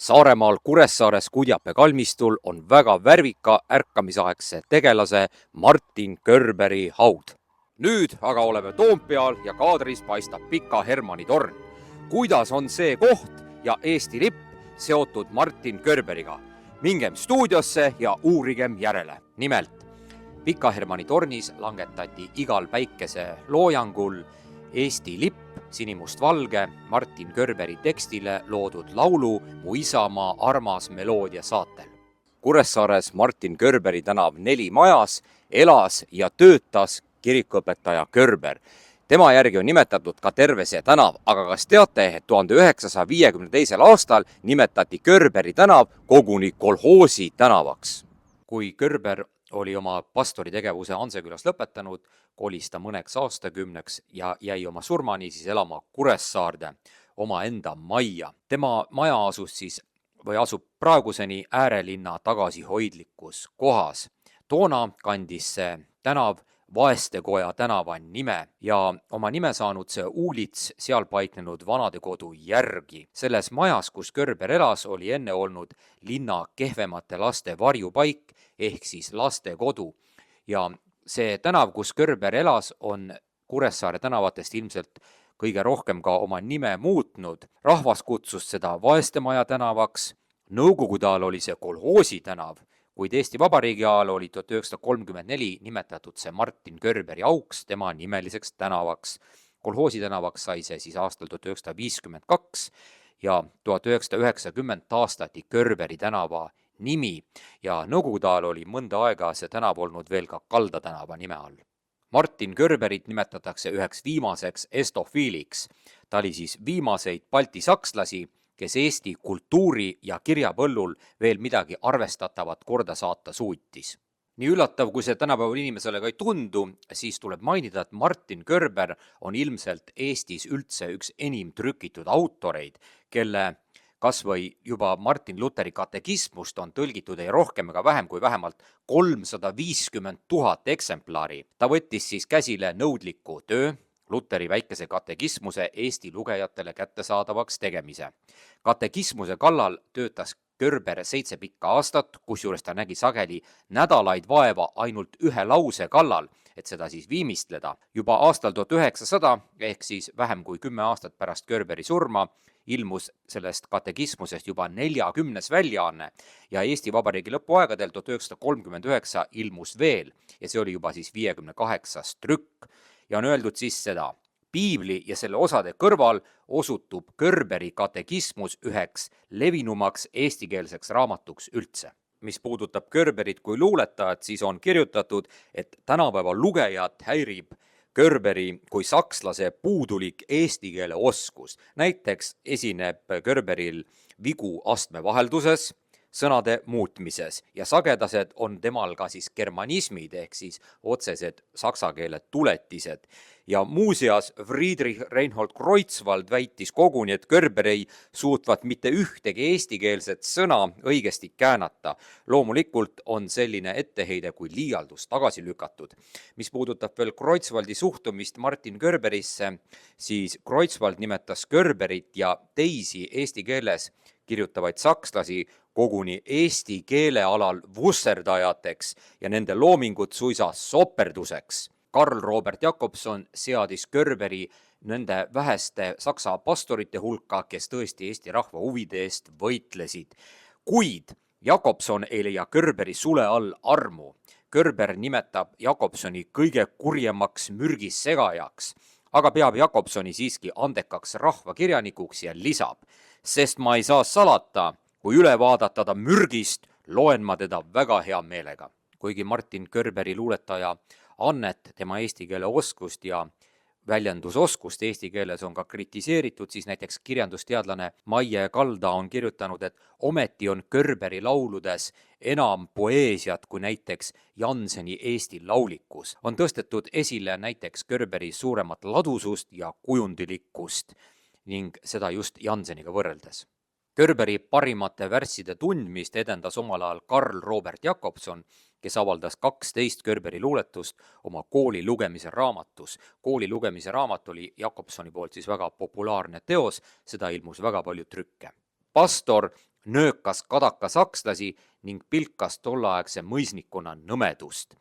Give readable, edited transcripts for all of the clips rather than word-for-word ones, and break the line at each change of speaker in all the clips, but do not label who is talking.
Saaremaal Kuressaares Kudjape kalmistul on väga värvika ärkamisaegse tegelase Martin Körberi haud. Nüüd aga oleme Toompeal ja kaadris paistab Pika Hermanni torn. Kuidas on see koht ja Eesti lipp seotud Martin Körberiga? Mingem stuudiosse ja uurigem järele. Nimelt, Pika Hermanni tornis langetati igal päikese loojangul Eesti lipp sinimustvalge Martin Körberi tekstile loodud laulu Mu isamaa armas meloodia saatel. Kuressaares Martin Körberi tänav 4 majas elas ja töötas kirikuõpetaja Körber. Tema järgi on nimetatud ka terve see tänav, aga kas teate, et 1952. aastal nimetati Körberi tänav koguni kolhoosi tänavaks? Kui Körber oli oma pastoritegevuse Ansekülas lõpetanud, kolis ta mõneks aastakümneks ja jäi oma surmani siis elama Kuressaarde omaenda majja. Tema maja asub praeguseni äärelinna tagasihoidlikus kohas. Toona kandis see tänav Vaestekoja tänava nime ja oma nime saanud see uulits seal paiknenud vanadekodu järgi. Selles majas, kus Körber elas, oli enne olnud linna kehvemate laste varjupaik ehk siis lastekodu. Ja see tänav, kus Körber elas, on Kuressaare tänavatest ilmselt kõige rohkem ka oma nime muutnud. Rahvas kutsus seda Vaestemaja tänavaks, Nõukogude ajal oli see kolhoosi tänav, kuid Eesti Vabariigi ajal oli 1934 nimetatud see Martin Körberi auks tema nimeliseks tänavaks. Kolhoosi tänavaks sai see siis aastal 1952 ja 1990 taastati Körberi tänava nimi ja Nõukogude ajal oli mõnda aega see tänav olnud veel ka Kalda tänava nime all. Martin Körberit nimetatakse üheks viimaseks estofiiliks. Ta oli siis viimaseid balti sakslasi, kes Eesti kultuuri ja kirjapõllul veel midagi arvestatavat korda saata suutis. Nii üllatav, kui see tänapäeval inimesele ka ei tundu, siis tuleb mainida, et Martin Körber on ilmselt Eestis üldse üks enim trükitud autoreid, kelle kas või juba Martin Luteri katekismust on tõlgitud ei rohkem ega vähem kui vähemalt 350 000 eksemplari. Ta võttis siis käsile nõudliku töö, Luteri väikese katekismuse Eesti lugejatele kättesaadavaks tegemise. Katekismuse kallal töötas Körber 7 pikka aastat, kusjuures ta nägi sageli nädalaid vaeva ainult ühe lause kallal, et seda siis viimistleda. Juba aastal 1900 ehk siis vähem kui 10 aastat pärast Körberi surma ilmus sellest katekismusest juba 40. väljaanne ja Eesti Vabariigi lõpuaegadel 1939 ilmus veel ja see oli juba siis 58. trükk. Ja on öeldud siis seda, Piibli ja selle osade kõrval osutub Körberi katekismus üheks levinumaks eestikeelseks raamatuks üldse. Mis puudutab Körberit kui luuletajat, siis on kirjutatud, et tänapäeva lugejat häirib Körberi kui sakslase puudulik eesti keele oskus. Näiteks esineb Körberil vigu astmevahelduses, sõnade muutmises ja sagedased on temal ka siis germanismid ehk siis otsesed saksa keele tuletised. Ja muuseas Friedrich Reinhold Kreutzwald väitis koguni, et Körber ei suutvat mitte ühtegi eestikeelset sõna õigesti käänata. Loomulikult on selline etteheide kui liialdus tagasi lükatud. Mis puudutab veel Kreutzwaldi suhtumist Martin Körberisse, siis Kreutzwald nimetas Körberit ja teisi eesti keeles kirjutavaid sakslasi koguni eesti keele alal vusserdajateks ja nende loomingut suisa soperduseks. Karl Robert Jakobson seadis Körberi nende väheste saksa pastorite hulka, kes tõesti Eesti rahva huvide eest võitlesid. Kuid Jakobson ei leia Körberi sule all armu. Körber nimetab Jakobsoni kõige kurjemaks mürgissegajaks, aga peab Jakobsoni siiski andekaks rahvakirjanikuks ja lisab, sest ma ei saa salata, kui üle vaadata ta mürgist, loen ma teda väga hea meelega. Kuigi Martin Körberi luuletaja annet, tema eesti keele oskust ja väljendusoskust eesti keeles on ka kritiseeritud, siis näiteks kirjandusteadlane Maie Kalda on kirjutanud, et ometi on Körberi lauludes enam poeesiat kui näiteks Janseni Eesti laulikus. On tõstetud esile näiteks Körberi suuremat ladusust ja kujundilikkust ning seda just Janseniga võrreldes. Körberi parimate värsside tundmist edendas omal ajal Karl Robert Jakobson, kes avaldas 12 Körberi luuletust oma kooli lugemise raamatus. Kooli lugemise raamat oli Jakobsoni poolt siis väga populaarne teos, seda ilmus väga palju trükke. Pastor nöökas kadaka sakslasi ning pilkas tolleaegse mõisnikuna nõmedust.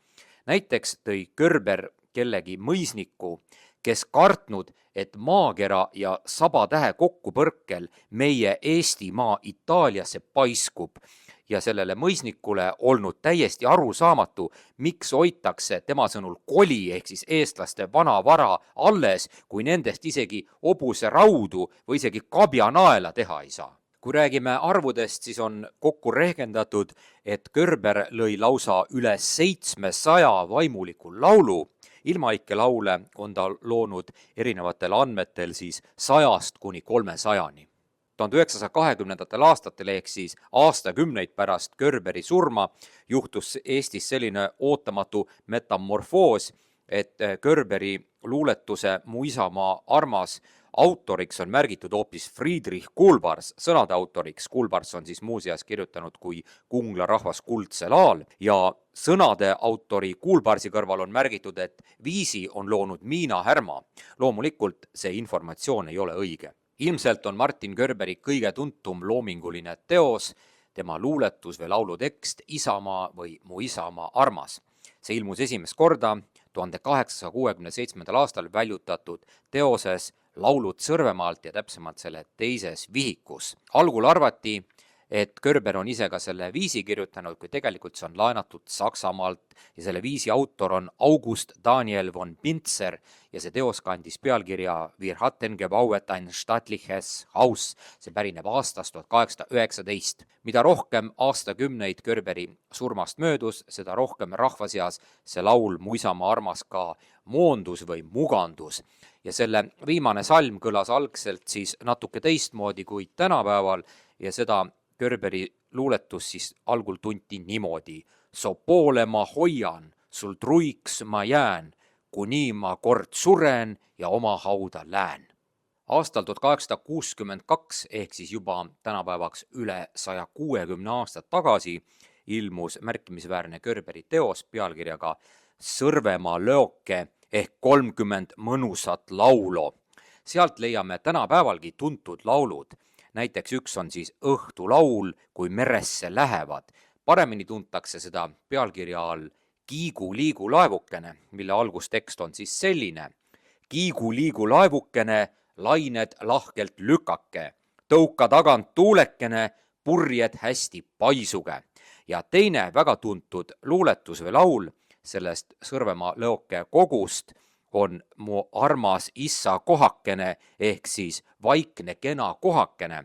Näiteks tõi Körber kellegi mõisniku, kes kartnud, et maakera ja sabatähe kokkupõrkel meie Eestimaa Itaaliasse paiskub ja sellele mõisnikule olnud täiesti arusaamatu, miks hoitakse tema sõnul koli ehk siis eestlaste vana vara alles, kui nendest isegi hobuse raudu või isegi kabjanaela teha ei saa. Kui räägime arvudest, siis on kokku rehkendatud, et Körber lõi lausa üle 700 vaimuliku laulu. Ilmaikke laule on ta loonud erinevatel andmetel siis 100 kuni 300. 1920. aastatel ehk siis aastakümneid pärast Körberi surma juhtus Eestis selline ootamatu metamorfoos, et Körberi luuletuse Mu isamaa armas autoriks on märgitud hoopis Friedrich Kuhlbars, sõnade autoriks. Kuhlbars on siis muuseas kirjutanud kui Kungla rahvas kuldsel aal ja sõnade autori Kuhlbarsi kõrval on märgitud, et viisi on loonud Miina Härma. Loomulikult see informatsioon ei ole õige. Ilmselt on Martin Körberi kõige tuntum loominguline teos, tema luuletus või laulutekst Isamaa või Mu isamaa armas. See ilmus esimest korda 1867. aastal väljutatud teoses Laulud Sõrvemaalt ja täpsemalt selle teises vihikus. Algul arvati, et Körber on ise ka selle viisi kirjutanud, kui tegelikult see on laenatud Saksamaalt ja selle viisi autor on August Daniel von Pintzer ja see teos kandis pealkirja Wir hatten gebauet ein stattliches Haus. See pärineb aastast 1819. Mida rohkem aastakümneid Körberi surmast möödus, seda rohkem rahva seas see laul Mu isamaa armas ka moondus või mugandus. Ja selle viimane salm kõlas algselt siis natuke teistmoodi kui tänapäeval ja seda Körberi luuletus siis algul tunti niimoodi. So poole ma hoian, sul truiks ma jään, kuni ma kord suren ja oma hauda lään. Aastal 1862 ehk siis juba tänapäevaks üle 160 aastat tagasi ilmus märkimisväärne Körberi teos pealkirjaga Sõrvemaa lööke ehk 30 mõnusat laulo. Sealt leiame tänapäevalgi tuntud laulud. Näiteks üks on siis Õhtulaul, kui meresse lähevad. Paremini tuntakse seda pealkirja all Kiigu-liigu laevukene, mille algustekst on siis selline. Kiigu-liigu laevukene, lained lahkelt lükake, tõuka tagant tuulekene, purjed hästi paisuge. Ja teine väga tuntud luuletus või laul sellest Sõrvemaa lõoke kogust on Mu armas issa kohakene ehk siis vaikne kena kohakene.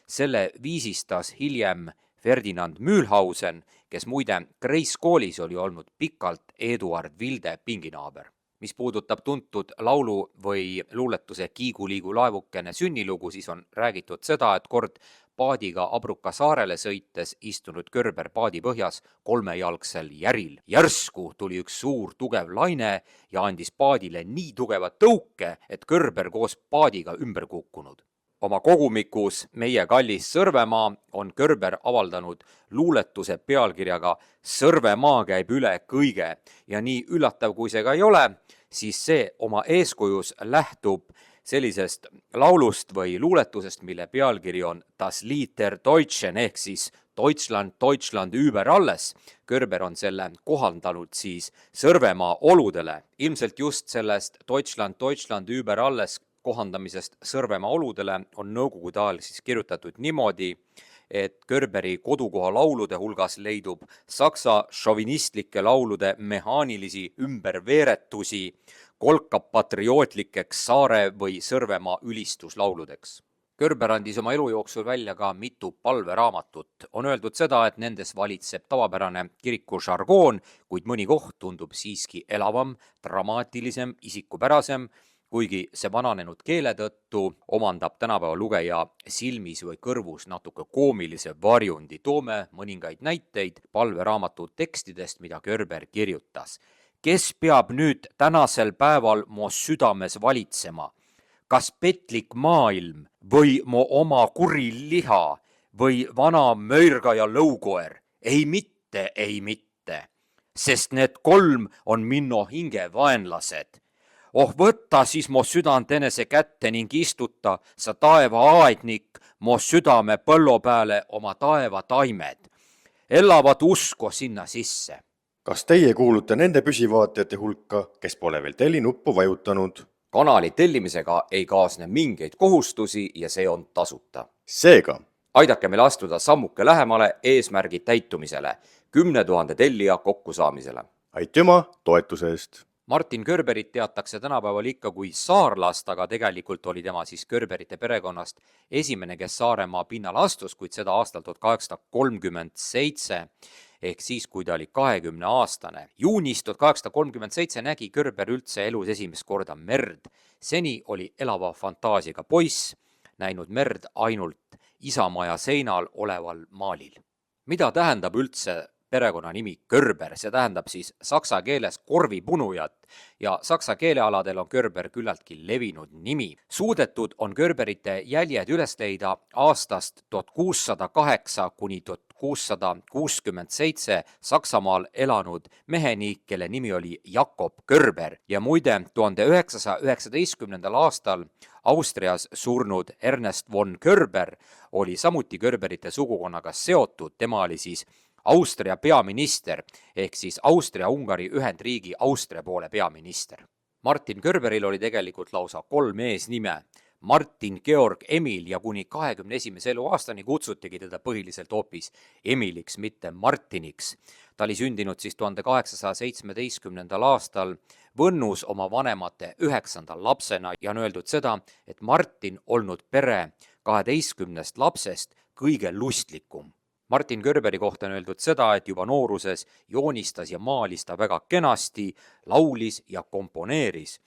Selle viisistas hiljem Ferdinand Mühlhausen, kes muide Kreis koolis oli olnud pikalt Eduard Vilde pinginaaber. Mis puudutab tuntud laulu või luuletuse Kiigu-liigu laevukene sünnilugu, siis on räägitud seda, et kord paadiga Abruka saarele sõites istunud Körber paadi põhjas kolmejalgsel järil. Järsku tuli üks suur tugev laine ja andis paadile nii tugeva tõuke, et Körber koos paadiga ümber kukkunud. Oma kogumikus Meie kallis Sõrvemaa on Körber avaldanud luuletuse pealkirjaga Sõrvemaa käib üle kõige ja nii üllatav kui see ka ei ole, siis see oma eeskujus lähtub sellisest laulust või luuletusest, mille pealkiri on Das Lied der Deutschen ehk siis Deutschland über alles. Körber on selle kohandanud siis Sõrvemaa oludele. Ilmselt just sellest Deutschland über alles kohandamisest Sõrvemaa oludele on nõukogude ajal siis kirjutatud niimoodi, et Körberi kodukoha laulude hulgas leidub saksa šovinistlike laulude mehaanilisi ümberveeretusi kolkab patriootlikeks Saare või Sõrvemaa ülistuslauludeks. Körber andis oma elu jooksul välja ka mitu palveraamatut. On öeldud seda, et nendes valitseb tavapärane kiriku žargoon, kuid mõni koht tundub siiski elavam, dramaatilisem, isikupärasem, kuigi see vananenud keele tõttu omandab tänapäeva lugeja silmis või kõrvus natuke koomilise varjundi. Toome mõningaid näiteid palveraamatu tekstidest, mida Körber kirjutas. Kes peab nüüd tänasel päeval mu südames valitsema? Kas petlik maailm või mu oma kuri liha või vana möirgaja lõukoer? Ei mitte, sest need kolm on minu hinge vaenlased. Oh võtta siis mo südant enese kätte ning istuta, sa taeva aednik, mo südame põllo peale oma taeva taimed. Elavad usko sinna sisse.
Kas teie kuulute nende püsivaatajate hulka, kes pole veel tellinuppu vajutanud?
Kanali tellimisega ei kaasne mingeid kohustusi ja see on tasuta.
Seega,
aidake meil astuda sammuke lähemale eesmärgi täitumisele, 10 000 tellija kokkusaamisele.
aitüma toetuse eest!
Martin Körberit teatakse tänapäeval ikka kui saarlast, aga tegelikult oli tema siis Körberite perekonnast esimene, kes Saaremaa pinnale astus, kuid seda aastal 1837, ehk siis, kui ta oli 20-aastane. Juunis 1837 nägi Körber üldse elus esimest korda merd. Seni oli elava fantaasiaga poiss, näinud merd ainult isamaja seinal oleval maalil. Mida tähendab üldse perekonna nimi Körber? See tähendab siis saksa keeles korvipunujat ja saksa keelealadel on Körber küllaltki levinud nimi. Suudetud on Körberite jäljed üles leida aastast 1608 kuni 1667 Saksamaal elanud meheni, kelle nimi oli Jakob Körber ja muide 1919. aastal Austrias surnud Ernest von Körber oli samuti Körberite sugukonnaga seotud. Tema oli siis Austria peaminister ehk siis Austria-Ungari Ühendriigi Austria poole peaminister. Martin Körberil oli tegelikult lausa 3 eesnime: Martin, Georg, Emil ja kuni 21. eluaastani kutsutigi teda põhiliselt hoopis Emiliks, mitte Martiniks. Ta oli sündinud siis 1817. aastal Võnnus oma vanemate 9. lapsena ja on öeldud seda, et Martin olnud pere 12 lapsest kõige lustlikum. Martin Körberi kohta on öeldud seda, et juba nooruses joonistas ja maalis ta väga kenasti, laulis ja komponeeris.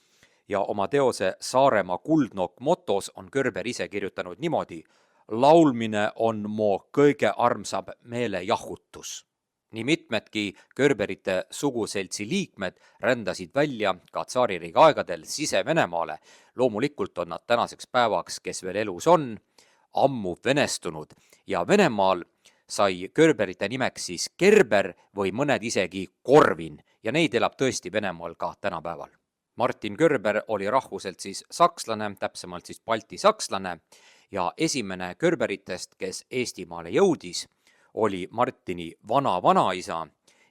Ja oma teose Saaremaa kuldnokk motos on Körber ise kirjutanud niimoodi: laulmine on mu kõige armsam meelejahutus. Nii mitmedki Körberite suguseltsi liikmed rändasid välja ka tsaaririigi aegadel Sise-Venemaale. Loomulikult on nad tänaseks päevaks, kes veel elus on, ammu venestunud ja Venemaal sai Körberite nimeks siis Kerber või mõned isegi Korvin ja neid elab tõesti Venemaal ka tänapäeval. Martin Körber oli rahvuselt siis sakslane, täpsemalt siis baltisakslane ja esimene Körberitest, kes Eestimaale jõudis, oli Martini vana-vanaisa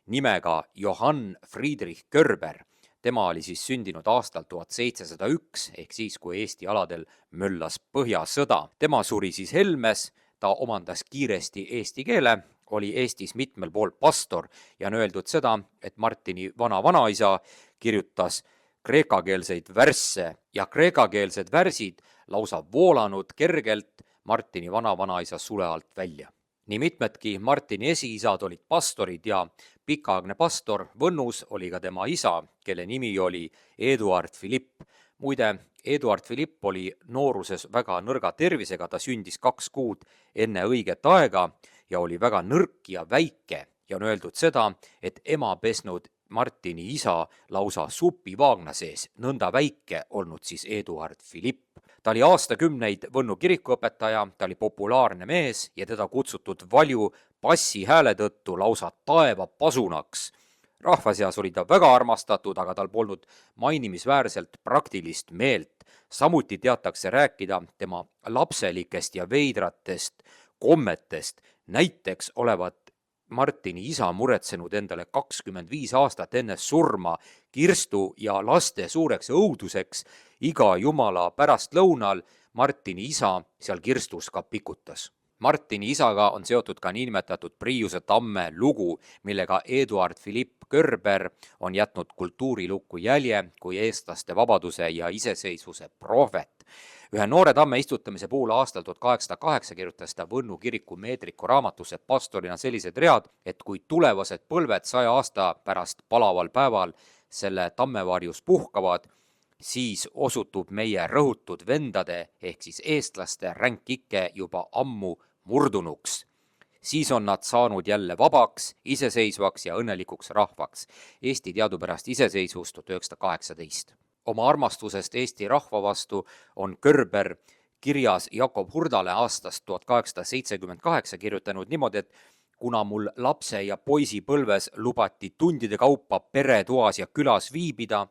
nimega Johann Friedrich Körber. Tema oli siis sündinud aastal 1701 ehk siis, kui Eesti aladel möllas Põhjasõda. Tema suri siis Helmes, ta omandas kiiresti eesti keele, oli Eestis mitmel pool pastor ja on öeldud seda, et Martini vana-vanaisa kirjutas kreekakeelseid värsse ja kreekakeelsed värsid lausa voolanud kergelt Martini vana-vanaisa sule alt välja. Nii mitmedki Martini esiisad olid pastorid ja pikaaegne pastor Võnnus oli ka tema isa, kelle nimi oli Eduard Philipp. Muide, Eduard Philipp oli nooruses väga nõrga tervisega, ta sündis 2 kuud enne õiget aega ja oli väga nõrk ja väike ja on öeldud seda, et ema pesnud Martini isa lausa supivaagna sees, nõnda väike olnud siis Eduard Philipp. Ta oli aastakümneid Võnnu kirikuõpetaja, ta oli populaarne mees ja teda kutsutud valju bassi hääle tõttu lausa taevapasunaks. Rahva seas oli ta väga armastatud, aga tal polnud mainimisväärselt praktilist meelt. Samuti teatakse rääkida tema lapselikest ja veidratest kommetest. Näiteks olevat Martini isa muretsenud endale 25 aastat enne surma kirstu ja laste suureks õuduseks iga jumala pärastlõunal Martini isa seal kirstus ka pikutas. Martini isaga on seotud ka niinimetatud Priiuse tamme lugu, millega Eduard Philipp Körber on jätnud kultuurilukku jälje kui eestlaste vabaduse ja iseseisvuse prohvet. Ühe noore tamme istutamise puhul aastal 1808 kirjutas ta Võnnu kiriku meetriku raamatusse pastorina sellised read, et kui tulevased põlved 100 aasta pärast palaval päeval selle tammevarjus puhkavad, siis osutub meie rõhutud vendade ehk siis eestlaste ränk ikke juba ammu murdunuks. Siis on nad saanud jälle vabaks, iseseisvaks ja õnnelikuks rahvaks. Eesti teadupärast iseseisvus 1918. Oma armastusest Eesti rahva vastu on Körber kirjas Jakob Hurdale aastast 1878 kirjutanud niimoodi, et kuna mul lapse ja poisi põlves lubati tundide kaupa peretoas ja külas viibida,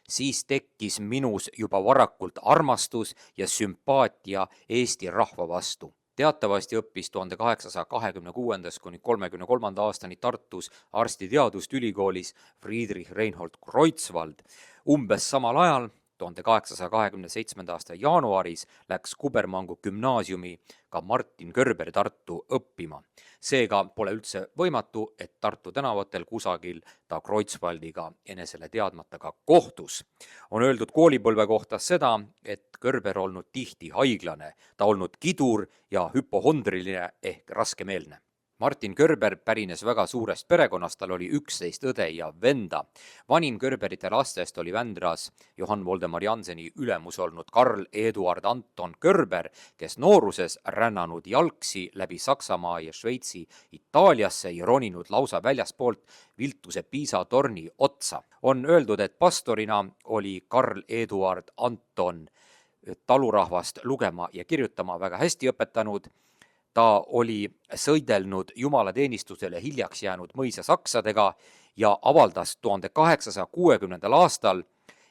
siis tekkis minus juba varakult armastus ja sümpaatia Eesti rahva vastu. Teatavasti õppis 1826. kuni 33. aastani Tartus arstiteaduste ülikoolis Friedrich Reinhold Kreutzwald. Umbes samal ajal 1827. aasta jaanuaris läks Kubermangu gümnaasiumi ka Martin Körber Tartu õppima. Seega pole üldse võimatu, et Tartu tänavatel kusagil ta Kreutzwaldiga enesele teadmata ka kohtus. On öeldud koolipõlve kohta seda, et Körber olnud tihti haiglane, ta olnud kidur ja hüpohondriline ehk raskemeelne. Martin Körber pärines väga suurest perekonnast, tal oli 11 õde ja venda. Vanim Körberite lastest oli Vändras Johann Voldemar Jannseni ülemus olnud Karl Eduard Anton Körber, kes nooruses rännanud jalgsi läbi Saksamaa ja Šveitsi Itaaliasse ja roninud lausa väljaspoolt Viltuse Piisa torni otsa. On öeldud, et pastorina oli Karl Eduard Anton talurahvast lugema ja kirjutama väga hästi õpetanud. Ta oli sõidelnud jumalateenistusele hiljaks jäänud mõisa saksadega ja avaldas 1860. aastal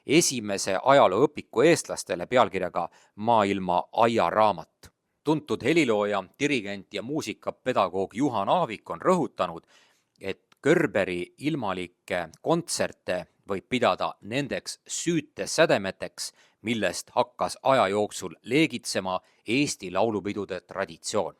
esimese ajalooõpiku eestlastele pealkirjaga Maailma aiaraamat. Tuntud helilooja, dirigent ja muusikapedagoog Juhan Aavik on rõhutanud, et Körberi ilmalikke kontserte võib pidada nendeks süütesädemeteks, millest hakkas aja jooksul leegitsema Eesti laulupidude traditsioon.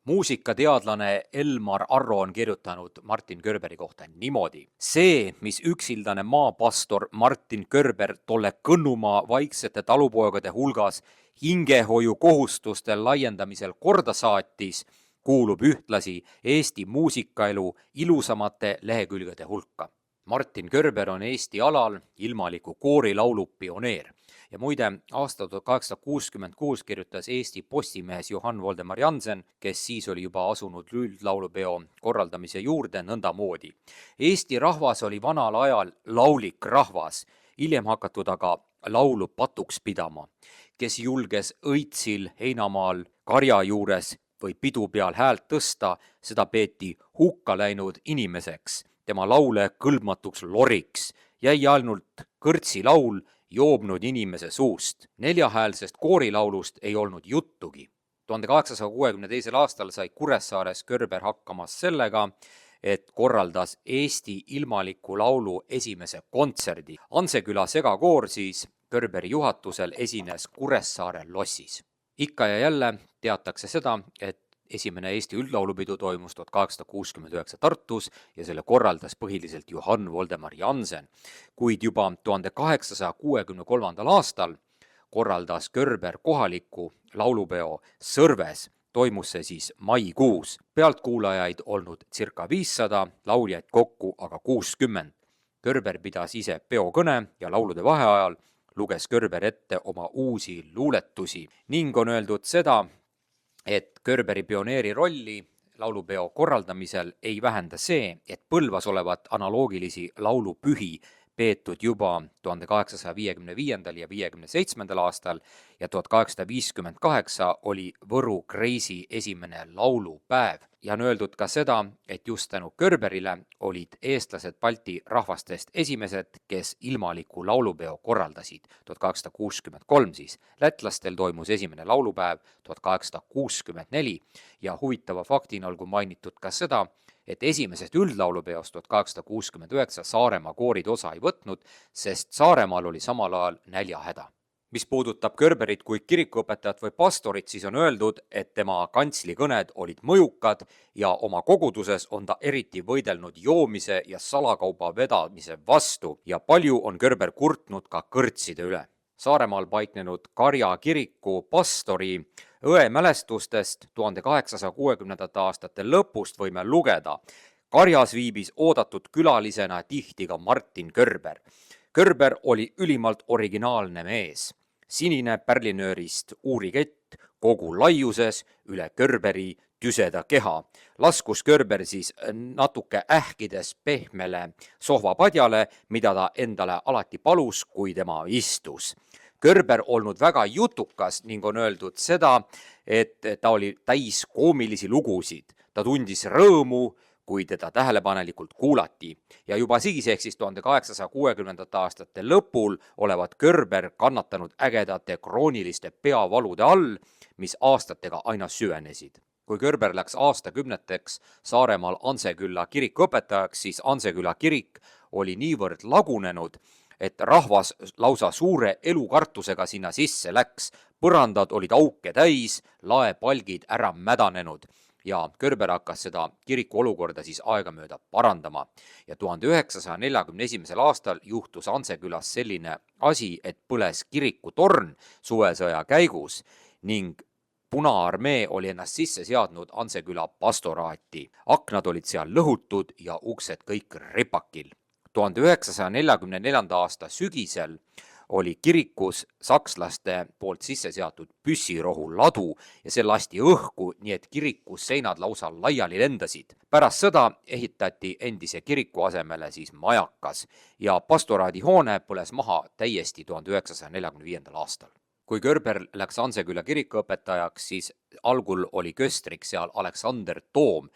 Muusikateadlane Elmar Arro on kirjutanud Martin Körberi kohta niimoodi. See, mis üksildane maapastor Martin Körber tolle Kõnnumaa vaiksete talupoegade hulgas hingehoiu kohustuste laiendamisel korda saatis, kuulub ühtlasi Eesti muusikaelu ilusamate lehekülgede hulka. Martin Körber on Eesti alal ilmaliku koorilaulu pioneer. Ja muide, aastal 1866 kirjutas Eesti Postimehes Johann Voldemar Jannsen, kes siis oli juba asunud üldlaulupeo korraldamise juurde nõndamoodi. Eesti rahvas oli vanal ajal laulik rahvas, hiljem hakatud aga laulu patuks pidama, kes julges õitsil heinamaal karja juures või pidu peal häält tõsta, seda peeti hukka läinud inimeseks, tema laule kõlbmatuks loriks, jäi ainult kõrtsi laul joobnud inimese suust. Neljahäälsest koorilaulust ei olnud juttugi. 1862. aastal sai Kuressaares Körber hakkamas sellega, et korraldas Eesti ilmaliku laulu esimese kontserdi. Anseküla segakoor siis Körberi juhatusel esines Kuressaare lossis. Ikka ja jälle teatakse seda, et esimene Eesti üldlaulupidu toimus 1869 Tartus ja selle korraldas põhiliselt Johann Voldemar Jannsen, kuid juba 1863. aastal korraldas Körber kohaliku laulupeo Sõrves, toimus see siis maikuus. Pealtkuulajaid olnud circa 500, lauljaid kokku aga 60. Körber pidas ise peokõne ja laulude vaheajal luges Körber ette oma uusi luuletusi ning on öeldud seda, et Körberi pioneeri rolli laulupeo korraldamisel ei vähenda see, et Põlvas olevat analoogilisi laulupühi peetud juba 1855. ja 57. aastal ja 1858 oli Võru Kreisi esimene laulupäev. Ja on öeldud ka seda, et just tänu Körberile olid eestlased Balti rahvastest esimesed, kes ilmaliku laulupeo korraldasid. 1863 siis. Lätlastel toimus esimene laulupäev 1864 ja huvitava faktina olgu mainitud ka seda, et esimesest üldlaulupeost 1869 Saaremaa koorid osa ei võtnud, sest Saaremaal oli samal ajal näljahäda. Mis puudutab Körberit kui kirikuõpetajat või pastorit, siis on öeldud, et tema kantslikõned olid mõjukad ja oma koguduses on ta eriti võidelnud joomise ja salakauba vedamise vastu ja palju on Körber kurtnud ka kõrtside üle. Saaremaal paiknenud Karja kiriku pastori õe mälestustest 1860. aastate lõpust võime lugeda. Karjas viibis oodatud külalisena tihti ka Martin Körber. Körber oli ülimalt originaalne mees. Sinine pärlinöörist uurikett kogu laiuses üle Körberi tüseda keha. Laskus Körber siis natuke ähkides pehmele sohvapadjale, mida ta endale alati palus, kui tema istus. Körber olnud väga jutukas ning on öeldud seda, et ta oli täis koomilisi lugusid. Ta tundis rõõmu, kui teda tähelepanelikult kuulati ja juba siis ehk siis 1860. aastate lõpul olevat Körber kannatanud ägedate krooniliste peavalude all, mis aastatega aina süvenesid. Kui Körber läks aastakümneteks Saaremaal Anseküla kiriku õpetajaks, siis Anseküla kirik oli niivõrd lagunenud, et rahvas lausa suure elukartusega sinna sisse läks. Põrandad olid auke täis, laepalgid ära mädanenud ja Körber hakkas seda kiriku olukorda siis aegamööda parandama. Ja 1941. aastal juhtus Ansekülas selline asi, et põles kirikutorn suvesõja käigus ning Punaarmee oli ennast sisse seadnud Anseküla pastoraati. Aknad olid seal lõhutud ja uksed kõik ripakil. 1944. aasta sügisel oli kirikus sakslaste poolt sisse seatud püssirohu ladu ja see lasti õhku, nii et kirikus seinad lausa laiali lendasid. Pärast sõda ehitati endise kiriku asemele siis majakas ja pastoraadi hoone põles maha täiesti 1945. aastal. Kui Körber läks Anseküla kirikuõpetajaks, siis algul oli köstriks seal Aleksander Toom.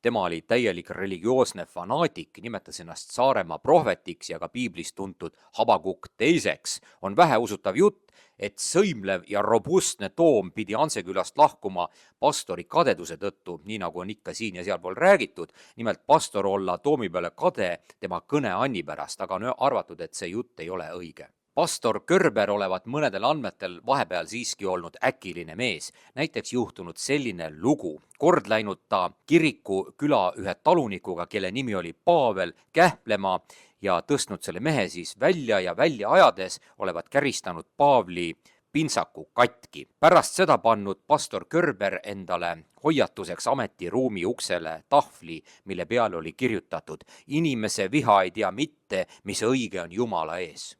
Tema oli täielik religioosne fanaatik, nimetas ennast Saaremaa prohvetiks ja ka piiblist tuntud Habakuk teiseks. On väheusutav jutt, et sõimlev ja robustne Toom pidi Ansekülast lahkuma pastori kadeduse tõttu, nii nagu on ikka siin ja sealpool räägitud. Nimelt pastor olla Toomi peale kade tema kõneanni pärast, aga on arvatud, et see jutt ei ole õige. Pastor Körber olevat mõnedel andmetel vahepeal siiski olnud äkiline mees. Näiteks juhtunud selline lugu. Kord läinud ta kiriku küla ühe talunikuga, kelle nimi oli Pavel, kähplema ja tõstnud selle mehe siis välja ja välja ajades olevat käristanud Paavli pintsaku katki. Pärast seda pannud pastor Körber endale hoiatuseks ametiruumi uksele tahvli, mille peale oli kirjutatud: inimese viha ei tea mitte, mis õige on Jumala ees.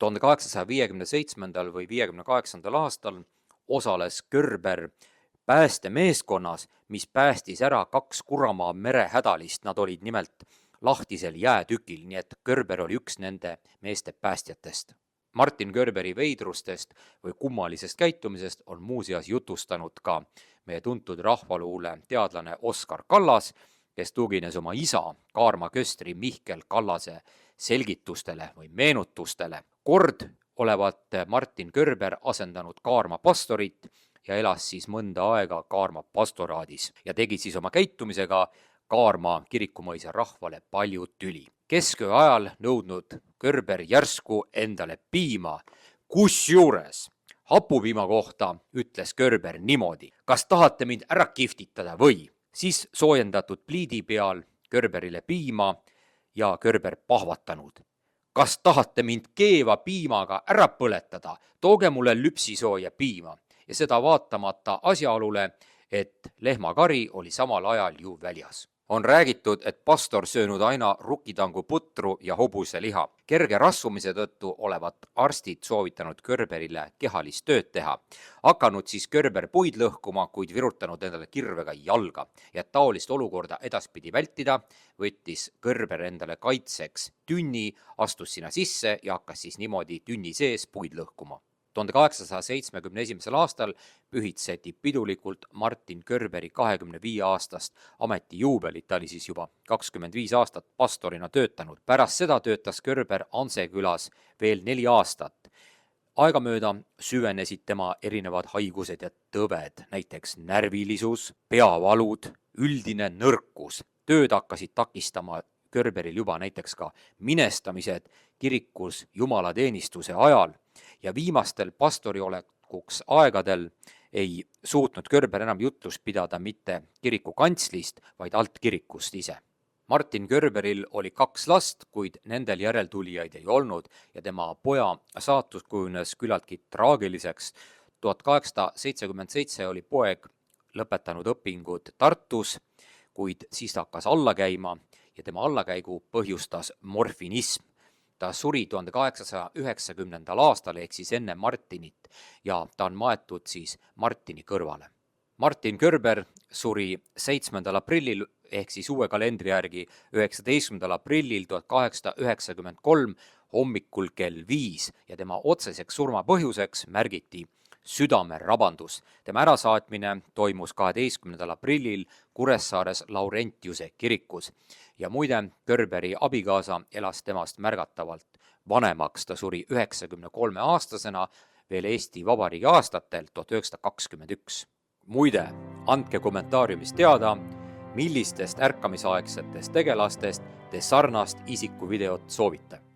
1857. või 58. aastal osales Körber päästemeeskonnas, mis päästis ära 2 Kuramaa merehädalist. Nad olid nimelt lahtisel jäätükil, nii et Körber oli üks nende meeste päästjatest. Martin Körberi veidrustest või kummalisest käitumisest on muuseas jutustanud ka meie tuntud rahvaluule teadlane Oskar Kallas, kes tugines oma isa Kaarma köstri Mihkel Kallase selgitustele või meenutustele. Kord olevat Martin Körber asendanud Kaarma pastorit ja elas siis mõnda aega Kaarma pastoraadis ja tegi siis oma käitumisega Kaarma kirikumõisa rahvale palju tüli. Kesköö ajal nõudnud Körber järsku endale piima, kusjuures hapupiima kohta ütles Körber niimoodi: kas tahate mind ära kihvtitada või? Siis soojendatud pliidi peal Körberile piima ja Körber pahvatanud: kas tahate mind keeva piimaga ära põletada, tooge mulle lüpsisooja piima. Ja seda vaatamata asjaolule, et lehmakari oli samal ajal ju väljas. On räägitud, et pastor söönud aina rukitangu putru ja hobuse liha. Kerge rasvumise tõttu olevat arstid soovitanud Körberile kehalist tööd teha. Hakanud siis Körber puid lõhkuma, kuid virutanud endale kirvega jalga. Ja taolist olukorda edaspidi vältida, võttis Körber endale kaitseks tünni, astus sinna sisse ja hakkas siis niimoodi tünni sees puid lõhkuma. 1871. aastal pühitseti pidulikult Martin Körberi 25 aastast ametijuubelit. Ta oli siis juba 25 aastat pastorina töötanud. Pärast seda töötas Körber Ansekülas veel 4 aastat. Aegamööda süvenesid tema erinevad haigused ja tõved, näiteks närvilisus, peavalud, üldine nõrkus. Tööd hakkasid takistama Körberil juba näiteks ka minestamised kirikus jumalateenistuse ajal ja viimastel pastori olekuks aegadel ei suutnud Körber enam jutlust pidada mitte kiriku kantslist, vaid alt kirikust ise. Martin Körberil oli 2 last, kuid nendel järeltulijaid ei olnud ja tema poja saatus kujunes küllaltki traagiliseks. 1877 oli poeg lõpetanud õpingud Tartus, kuid siis ta hakkas alla käima ja tema allakäigu põhjustas morfinism. Ta suri 1890. aastal ehk siis enne Martinit ja ta on maetud siis Martini kõrvale. Martin Körber suri 7. aprillil ehk siis uue kalendri järgi 19. aprillil 1893 hommikul kell 5 ja tema otseseks surmapõhjuseks märgiti südamerabandus. Tema ärasaatmine toimus 12. aprillil Kuressaares Laurentiuse kirikus ja muide, Körberi abikaasa elas temast märgatavalt vanemaks, ta suri 93-aastasena veel Eesti Vabariigi aastatel 1921. Muide, andke kommentaariumis teada, millistest ärkamisaegsetest tegelastest te sarnast isikuvideot soovite.